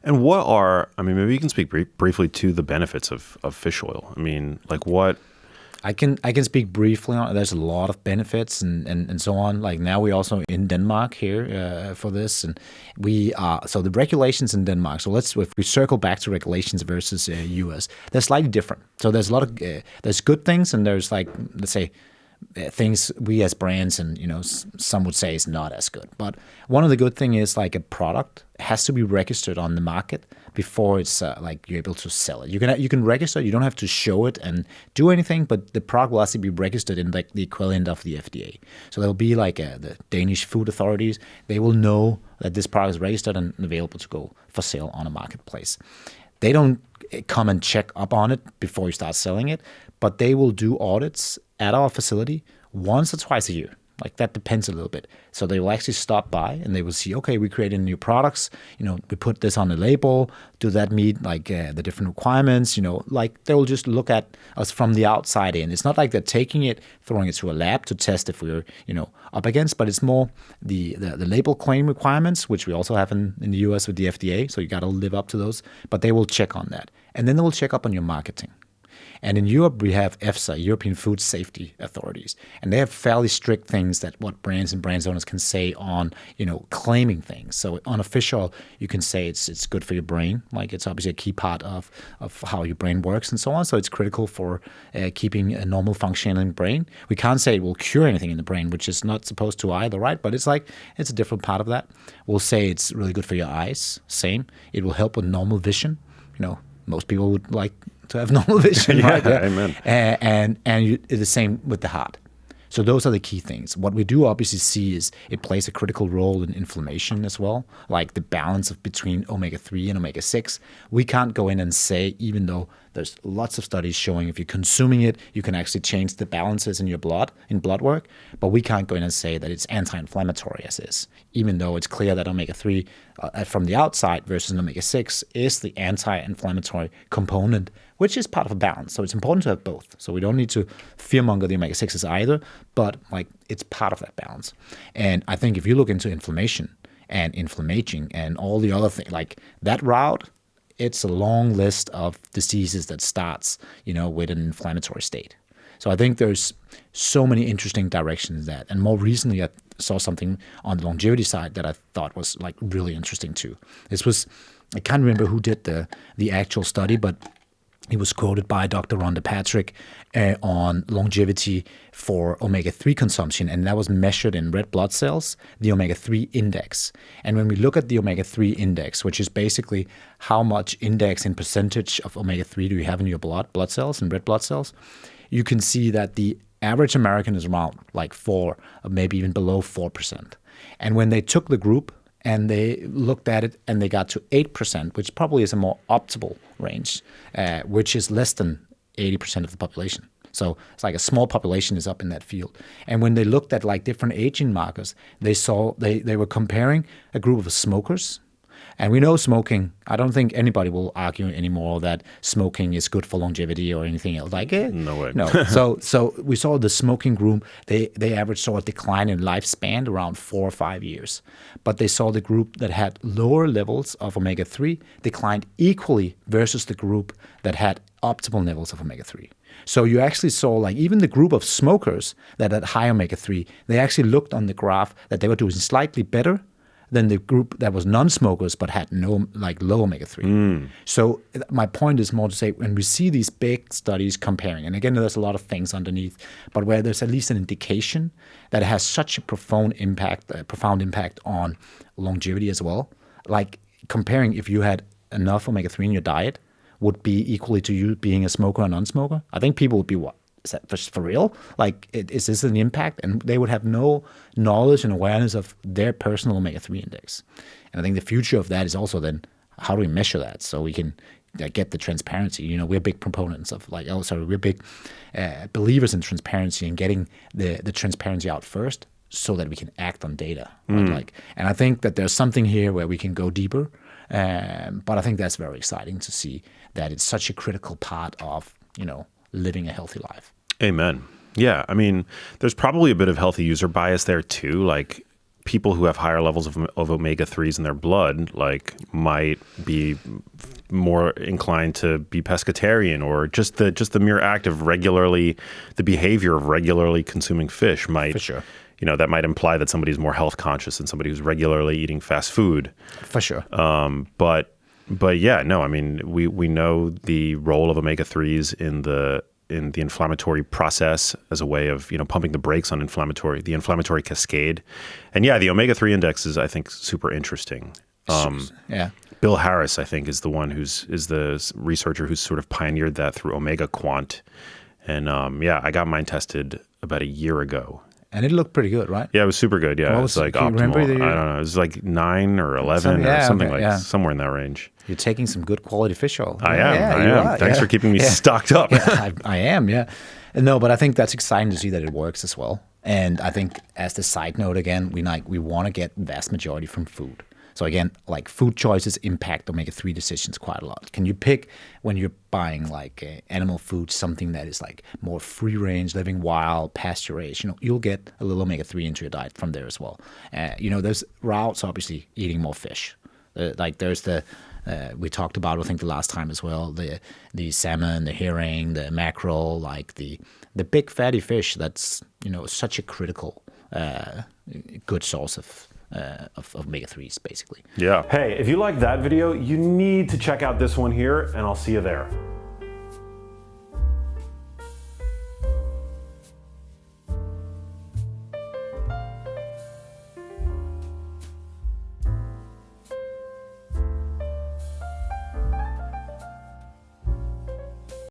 And maybe you can speak briefly to the benefits of fish oil. I mean, like what? I can speak briefly on it. There's a lot of benefits and so on. Like now we're also in Denmark here for this, and we are so the regulations in Denmark. So if we circle back to regulations versus US, they're slightly different. So there's a lot of there's good things, and there's like, let's say, things we as brands and some would say is not as good. But one of the good thing is like a product has to be registered on the market before it's like you're able to sell it. You can register. You don't have to show it and do anything, but the product will actually be registered in like the equivalent of the FDA. So there'll be like the Danish food authorities. They will know that this product is registered and available to go for sale on a marketplace. They don't come and check up on it before you start selling it, but they will do audits at our facility once or twice a year. Like that depends a little bit. So they will actually stop by and they will see, okay, we created new products. We put this on the label. Do that meet like the different requirements? Like they will just look at us from the outside in. It's not like they're taking it, throwing it to a lab to test if we're, up against, but it's more the label claim requirements, which we also have in the US with the FDA. So you got to live up to those, but they will check on that. And then they will check up on your marketing. And in Europe, we have EFSA, European Food Safety Authorities, and they have fairly strict things that what brands and brand owners can say on, claiming things. So on a fish oil, you can say it's good for your brain, like it's obviously a key part of how your brain works and so on. So it's critical for keeping a normal functioning brain. We can't say it will cure anything in the brain, which is not supposed to either, right? But it's a different part of that. We'll say it's really good for your eyes. Same. It will help with normal vision. Most people would like to have normal vision, right? Yeah, amen. And the same with the heart. So those are the key things. What we do obviously see is it plays a critical role in inflammation as well, like the balance between omega-3 and omega-6. We can't go in and say, even though there's lots of studies showing if you're consuming it, you can actually change the balances in your blood, in blood work, but we can't go in and say that it's anti-inflammatory as is, even though it's clear that omega-3 from the outside versus omega-6 is the anti-inflammatory component, which is part of a balance. So it's important to have both. So we don't need to fearmonger the omega-6s either, but like it's part of that balance. And I think if you look into inflammation and inflammaging and all the other things, like that route, it's a long list of diseases that starts, with an inflammatory state. So I think there's so many interesting directions that. And more recently, I saw something on the longevity side that I thought was like really interesting too. I can't remember who did the actual study, but he was quoted by Dr. Rhonda Patrick on longevity for omega-3 consumption, and that was measured in red blood cells, the omega-3 index. And when we look at the omega-3 index, which is basically how much index in percentage of omega-3 do you have in your blood cells and red blood cells, you can see that the average American is around like 4, or maybe even below 4%. And when they took the group and they looked at it and they got to 8%, which probably is a more optimal range, which is less than 80% of the population. So it's like a small population is up in that field. And when they looked at like different aging markers, they saw they were comparing a group of smokers. And we know smoking, I don't think anybody will argue anymore that smoking is good for longevity or anything else. Like it. No way. No. So we saw the smoking group, they average saw a decline in lifespan around 4 or 5 years. But they saw the group that had lower levels of omega-3 declined equally versus the group that had optimal levels of omega-3. So you actually saw like even the group of smokers that had high omega-3, they actually looked on the graph that they were doing slightly better than the group that was non-smokers but had no low omega-3. So my point is more to say when we see these big studies comparing, and again there's a lot of things underneath, but where there's at least an indication that it has such a profound impact on longevity as well, like comparing if you had enough omega-3 in your diet would be equally to you being a smoker or non-smoker, I think people would be, what, is that for real? Like, is this an impact? And they would have no knowledge and awareness of their personal omega-3 index. And I think the future of that is also then, how do we measure that so we can get the transparency? We're big proponents of we're big believers in transparency and getting the transparency out first so that we can act on data. Right? And I think that there's something here where we can go deeper. But I think that's very exciting to see that it's such a critical part of, living a healthy life. Amen. Yeah. I mean, there's probably a bit of healthy user bias there too. Like people who have higher levels of omega-3s in their blood, like, might be more inclined to be pescatarian, or just the mere act of the behavior of regularly consuming fish might, For sure. That might imply that somebody's more health conscious than somebody who's regularly eating fast food. For sure. But yeah, no, I mean, we know the role of omega-3s in the inflammatory process as a way of, pumping the brakes on the inflammatory cascade. And yeah, the omega-3 index is, I think, super interesting. Yeah. Bill Harris, I think, is the researcher who's sort of pioneered that through Omega Quant. And yeah, I got mine tested about a year ago. And it looked pretty good, right? Yeah, it was super good. Yeah, it was like optimal. I don't know. It was like 9 or 11 or something somewhere in that range. You're taking some good quality fish oil. I am. Thanks for keeping me stocked up. Yeah, I am, yeah. No, but I think that's exciting to see that it works as well. And I think, as the side note again, we want to get vast majority from food. So again, like, food choices impact omega-3 decisions quite a lot. Can you pick, when you're buying like animal food, something that is like more free range, living wild, pasture raised? You'll get a little omega-3 into your diet from there as well. There's routes, obviously, eating more fish. Like, there's we talked about, I think, the last time as well, the salmon, the herring, the mackerel, like the big fatty fish. That's such a critical good source of omega-3s, basically. Yeah. Hey, if you like that video, you need to check out this one here, and I'll see you there.